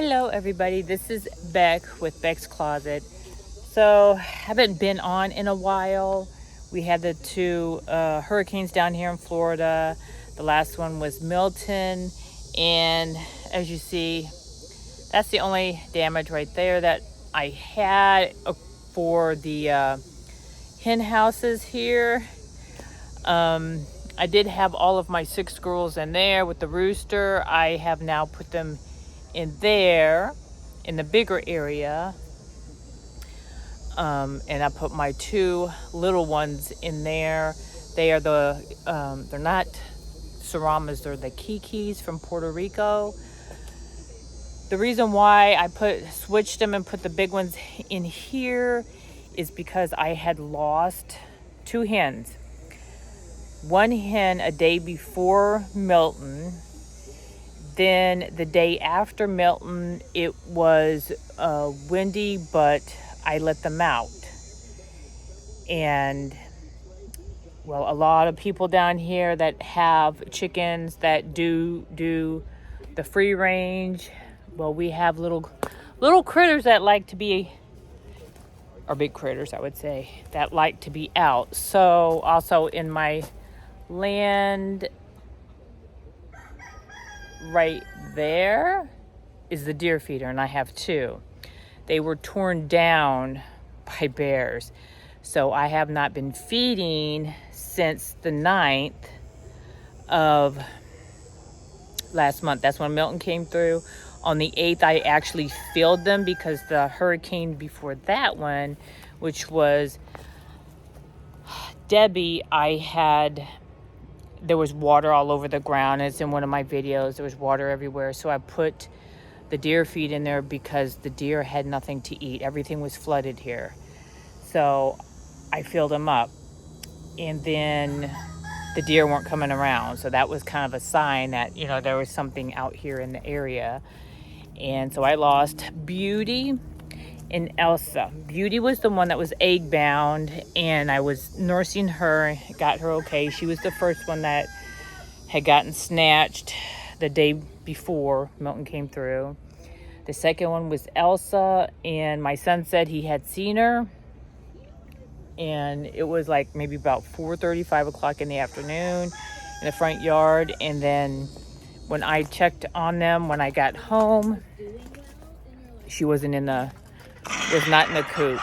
Hello everybody, this is Beck with Beck's Closet. So, haven't been on in a while. We had the two hurricanes down here in Florida. The last one was Milton, and as you see, that's the only damage right there that I had for the hen houses here. I did have all of my 6 squirrels in there with the rooster. I have now put them in there in the bigger area, and I put my 2 little ones in there. They are they're not Saramas, they're the Kikis from Puerto Rico. The reason why I switched them and put the big ones in here is because I had lost 2 hens. One hen a day before Milton. Then the day after Milton, it was windy, but I let them out. And, well, a lot of people down here that have chickens that do the free range. Well, we have little critters that like to be, or big critters, I would say, that like to be out. So, also in my land right there is the deer feeder, and I have 2. They were torn down by bears, so I have not been feeding since the 9th of last month. That's when Milton came through. On the 8th, I actually filled them because the hurricane before that one, which was Debby, there was water all over the ground. It's in one of my videos. There was water everywhere. So I put the deer feed in there because the deer had nothing to eat. Everything was flooded here. So I filled them up. And then the deer weren't coming around. So that was kind of a sign that, there was something out here in the area. And so I lost Beauty and Elsa. Beauty was the one that was egg bound, and I was nursing her, got her okay. She was the first one that had gotten snatched the day before Milton came through. The second one was Elsa, and my son said he had seen her, and it was like maybe about 4:30, 5 o'clock in the afternoon in the front yard. And then when I checked on them when I got home, she was not in the coop.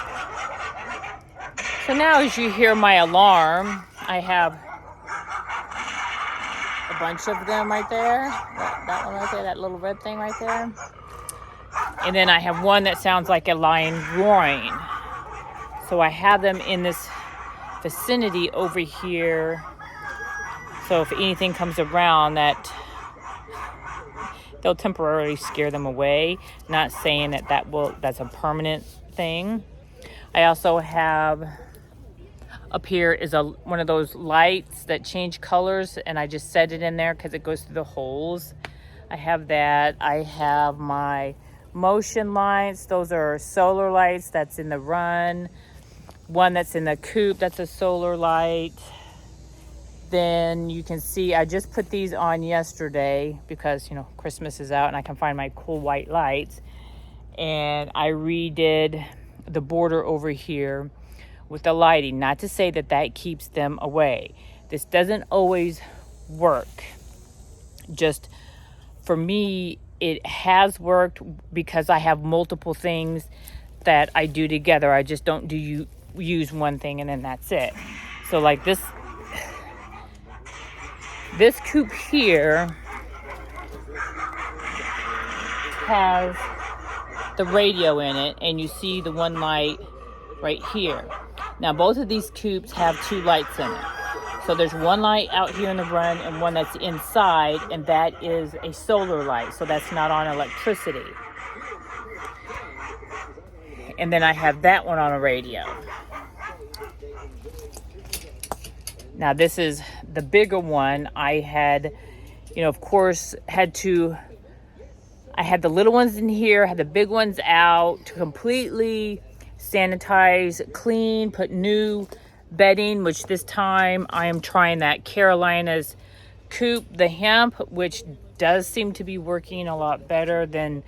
So now as you hear my alarm, I have a bunch of them right there. That one right there, that little red thing right there. And then I have one that sounds like a lion roaring. So I have them in this vicinity over here. So if anything comes around, they'll temporarily scare them away. Not saying that's a permanent thing. I also have up here is one of those lights that change colors, and I just set it in there because it goes through the holes. I have that. I have my motion lights. Those are solar lights. That's in the run. One that's in the coop, that's a solar light. Then you can see I just put these on yesterday because, Christmas is out and I can find my cool white lights. And I redid the border over here with the lighting. Not to say that keeps them away. This doesn't always work. Just for me, it has worked because I have multiple things that I do together. I just don't use one thing and then that's it. So like this coop here has the radio in it, and you see the one light right here. Now both of these coops have 2 lights in it. So there's one light out here in the run and one that's inside, and that is a solar light, so that's not on electricity. And then I have that one on a radio. Now this is the bigger one. I had, of course, I had the little ones in here, had the big ones out to completely sanitize, clean, put new bedding, which this time I am trying that Carolina's coop, the hemp, which does seem to be working a lot better than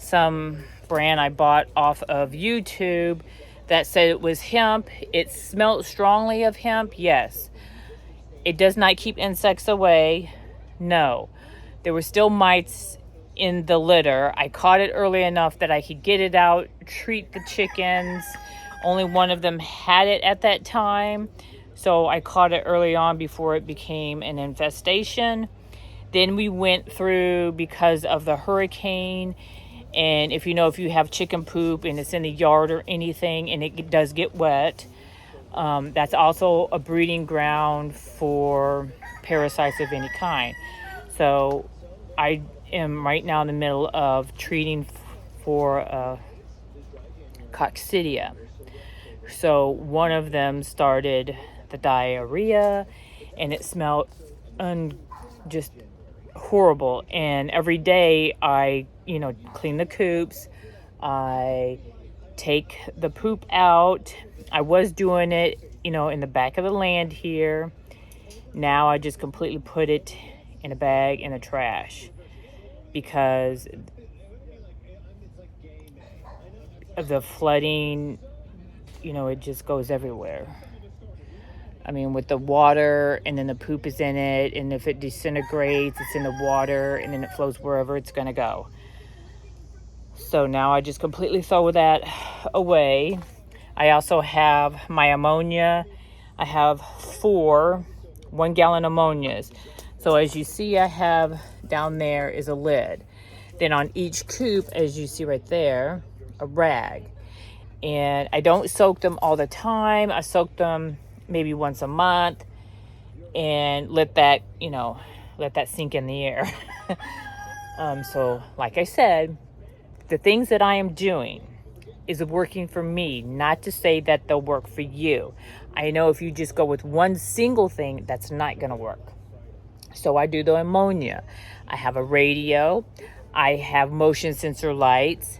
some brand I bought off of YouTube that said it was hemp. It smelled strongly of hemp, yes. It does not keep insects away, no. There were still mites in the litter. I caught it early enough that I could get it out, treat the chickens. Only one of them had it at that time, so I caught it early on before it became an infestation. Then we went through, because of the hurricane, and if you have chicken poop and it's in the yard or anything and it does get wet, that's also a breeding ground for parasites of any kind. So I am right now in the middle of treating for coccidia. So one of them started the diarrhea, and it smelled just horrible. And every day I clean the coops, I take the poop out. I was doing it in the back of the land here. Now I just completely put it in a bag in the trash, because of the flooding. It just goes everywhere. I mean, with the water, and then the poop is in it, and if it disintegrates, it's in the water, and then it flows wherever it's going to go. So now I just completely throw that away. I also have my ammonia. I have 4 1-gallon ammonias. So as you see, I have down there is a lid. Then on each coop, as you see right there, a rag. And I don't soak them all the time. I soak them maybe once a month and let that sink in the air. So like I said, the things that I am doing is working for me, not to say that they'll work for you. I know if you just go with one single thing, that's not going to work. So I do the ammonia. I have a radio. I have motion sensor lights.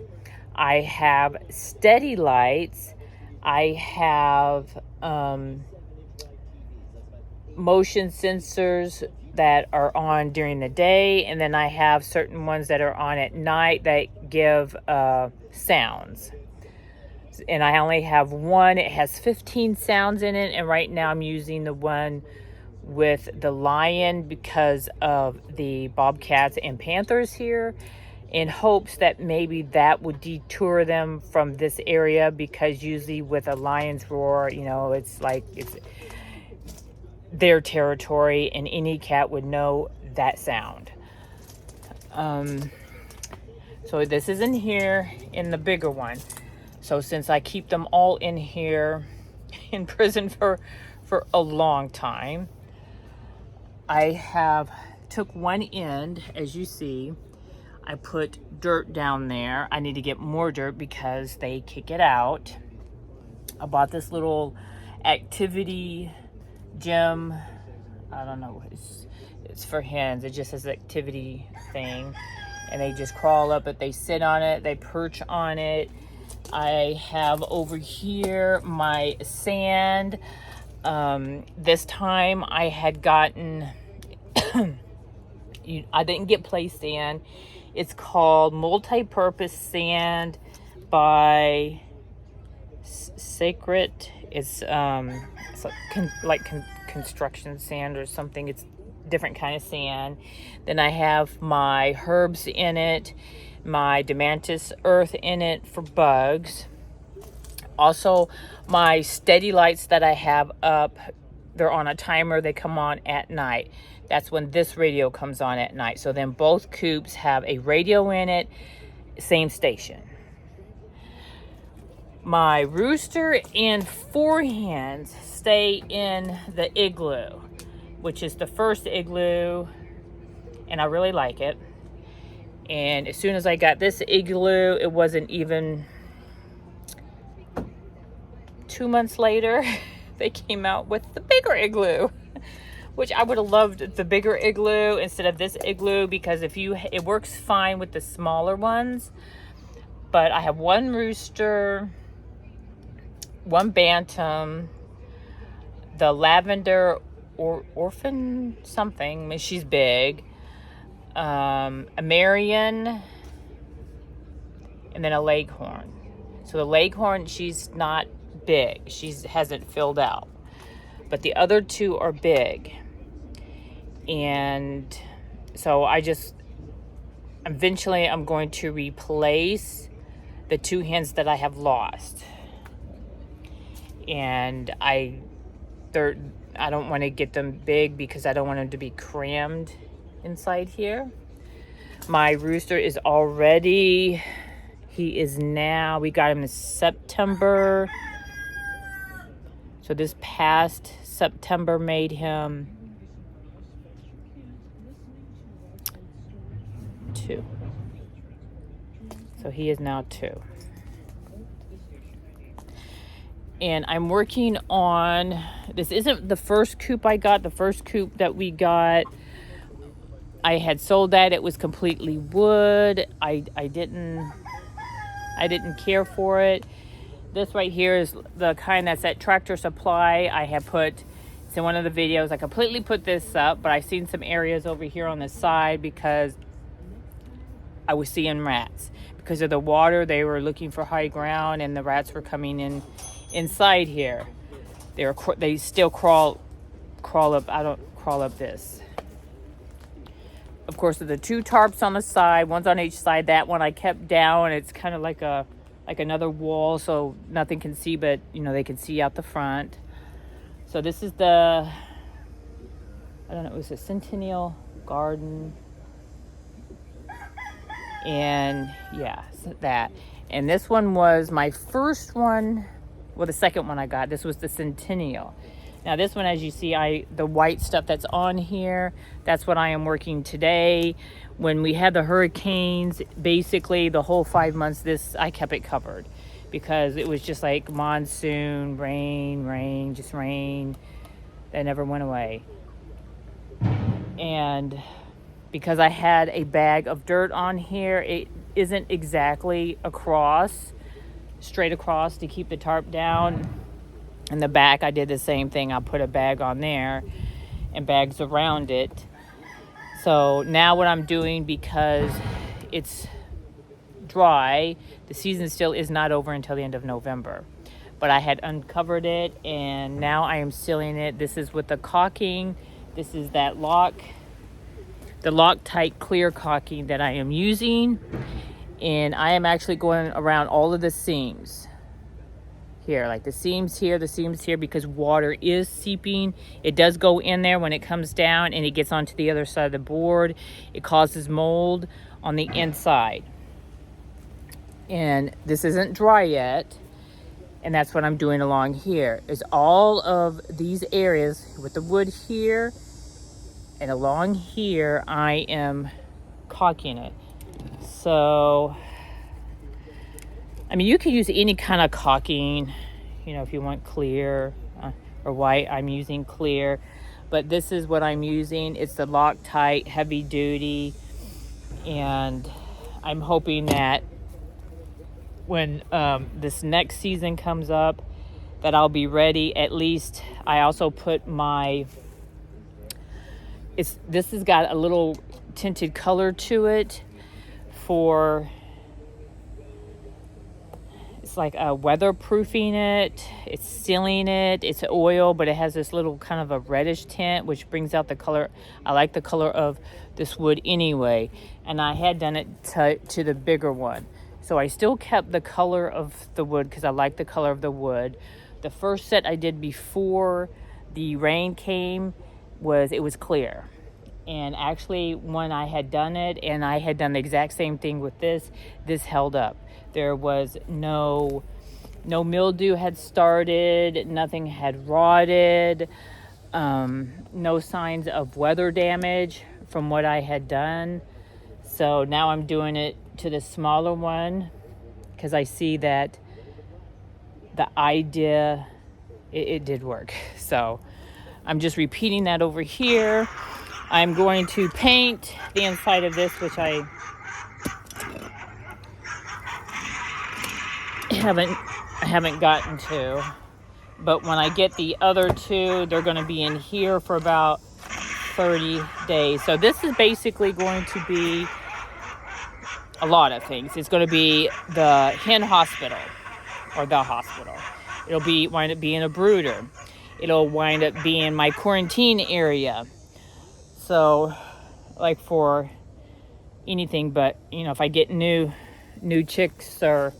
I have steady lights. I have motion sensors that are on during the day, and then I have certain ones that are on at night that give sounds. And I only have one. It has 15 sounds in it, and right now I'm using the one with the lion because of the bobcats and panthers here, in hopes that maybe that would deter them from this area, because usually with a lion's roar, it's their territory, and any cat would know that sound. So this is in here in the bigger one. So since I keep them all in here in prison for a long time, I have took one end, as you see. I put dirt down there. I need to get more dirt because they kick it out. I bought this little activity gym. I don't know. It's for hens. It just has an activity thing. And they just crawl up it. They sit on it. They perch on it. I have over here my sand. This time I had gotten... I didn't get play sand. It's called multi-purpose sand by Sacred. It's like construction sand or something. It's different kind of sand. Then I have my herbs in it, my Demantis earth in it for bugs. Also, my steady lights that I have up, they're on a timer. They come on at night. That's when this radio comes on at night. So then both coops have a radio in it, same station. My rooster and 4 hens stay in the igloo, which is the first igloo, and I really like it. And as soon as I got this igloo, it wasn't even 2 months later, they came out with the bigger igloo, which I would have loved the bigger igloo instead of this igloo, because it works fine with the smaller ones. But I have 1 rooster, 1 bantam, the lavender orphan something, I mean, she's big, a Marion, and then a leghorn. So the leghorn, she's not big. She hasn't filled out. But the other two are big. And so eventually I'm going to replace the 2 hens that I have lost. And I don't want to get them big because I don't want them to be crammed inside here. My rooster is already, we got him in September. So this past September made him 2. So he is now 2. And I'm working on, this isn't the first coop I got. The first coop that we got, I had sold that. It was completely wood. I didn't care for it. This right here is the kind that's at Tractor Supply. I have put, it's in one of the videos, I completely put this up, but I've seen some areas over here on the side because I was seeing rats. Because of the water, they were looking for high ground and the rats were coming in inside here. They still crawl up. I don't crawl up this. Of course, the 2 tarps on the side, one's on each side. That one I kept down. It's kind of like another wall, so nothing can see, but they can see out the front. So this is I don't know, it was a Centennial Garden. And yeah, so that. And this one was my first one. Well, the second one I got, this was the Centennial. Now this one, as you see, the white stuff that's on here, that's what I am working today. When we had the hurricanes, basically the whole 5 months, I kept it covered because it was just like monsoon, rain, just rain. That never went away. And because I had a bag of dirt on here, it isn't exactly straight across to keep the tarp down. In the back, I did the same thing. I put a bag on there and bags around it. So now what I'm doing, because it's dry, the season still is not over until the end of November. But I had uncovered it and now I am sealing it. This is with the caulking. This is the Loctite clear caulking that I am using. And I am actually going around all of the seams here, like the seams here, because water is seeping. It does go in there when it comes down and it gets onto the other side of the board. It causes mold on the inside. And this isn't dry yet. And that's what I'm doing along here, is all of these areas with the wood here and along here, I am caulking it. So, I mean, you could use any kind of caulking, if you want clear or white. I'm using clear, but this is what I'm using. It's the Loctite heavy duty, and I'm hoping that when this next season comes up, that I'll be ready. At least I also put this has got a little tinted color to it it's like weatherproofing it, it's sealing it, it's oil, but it has this little kind of a reddish tint, which brings out the color. I like the color of this wood anyway, and I had done it to the bigger one. So I still kept the color of the wood because I like the color of the wood. The first set I did before the rain came was clear. And actually, when I had done it, and I had done the exact same thing with this held up. There was no mildew had started, nothing had rotted, no signs of weather damage from what I had done. So now I'm doing it to the smaller one because I see that the idea, it did work. So I'm just repeating that over here. I'm going to paint the inside of this, which I haven't gotten to. But when I get the other two, they're going to be in here for about 30 days. So this is basically going to be a lot of things. It's going to be the hen hospital, or the hospital. It'll be wind up being a brooder. It'll wind up being my quarantine area. So, like for anything, but you know, if I get new chicks or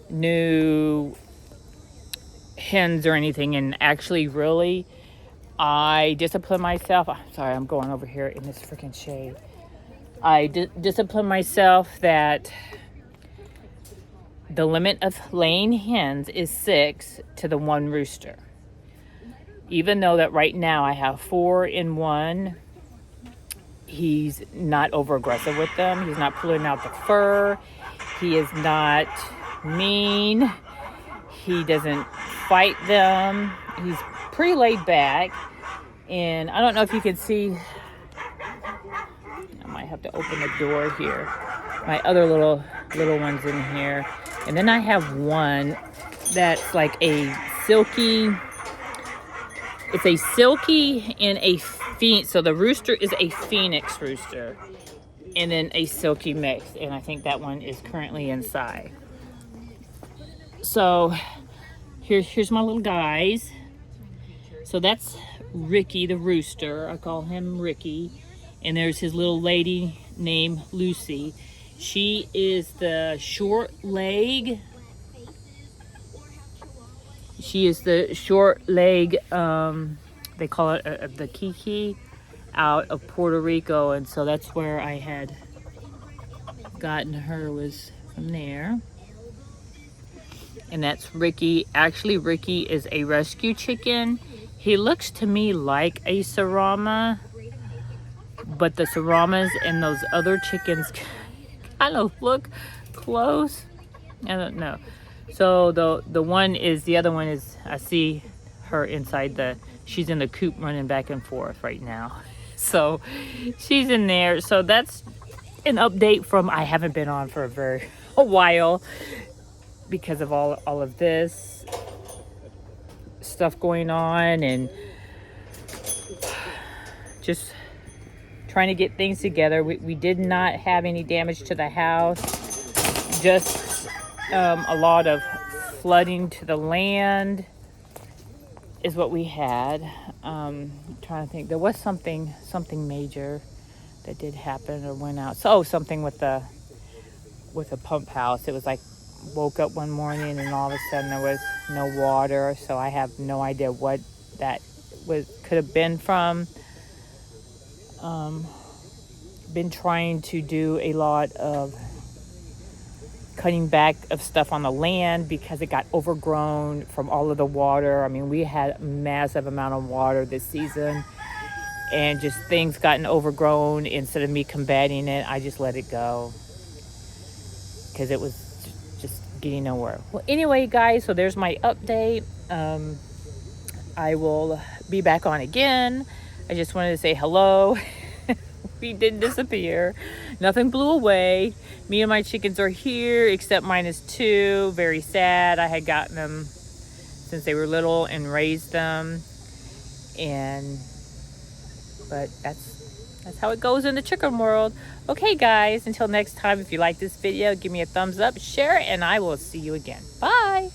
new hens or anything, and actually really I discipline myself. Sorry, I'm going over here in this freaking shade. I discipline myself that the limit of laying hens is 6 to the 1 rooster. Even though that right now I have 4 in 1, he's not over aggressive with them. He's not pulling out the fur. He is not mean. He doesn't fight them. He's pretty laid back. And I don't know if you can see, I might have to open the door here. My other little ones in here. And then I have one that's like a silky, it's a silky and a phoenix. So the rooster is a phoenix rooster. And then a silky mix. And I think that one is currently inside. So here's my little guys. So that's Ricky the rooster. I call him Ricky. And there's his little lady named Lucy. She is the short leg. She is the short leg, they call it the Kiki, out of Puerto Rico. And so that's where I had gotten her, was from there. And that's Ricky. Actually, Ricky is a rescue chicken. He looks to me like a Sarama, but the Saramas and those other chickens kind of look close. I don't know. So the other one is, I see her inside she's in the coop running back and forth right now. So she's in there. So that's an update from, I haven't been on for a while because of all of this stuff going on, and just trying to get things together. We did not have any damage to the house, just a lot of flooding to the land is what we had. I'm trying to think, there was something major that did happen or went out. So something with the pump house. It was like, woke up one morning and all of a sudden there was no water. So I have no idea what that could have been from. Been trying to do a lot of cutting back of stuff on the land because it got overgrown from all of the water. I mean, we had a massive amount of water this season, and just things gotten overgrown. Instead of me combating it, I just let it go because it was just getting nowhere. Well, anyway, guys, so there's my update. I will be back on again. I just wanted to say hello. We didn't disappear. Nothing blew away. Me and my chickens are here, except minus 2. Very sad. I had gotten them since they were little and raised them. But that's how it goes in the chicken world. Okay, guys, until next time, if you like this video, give me a thumbs up, share it, and I will see you again. Bye.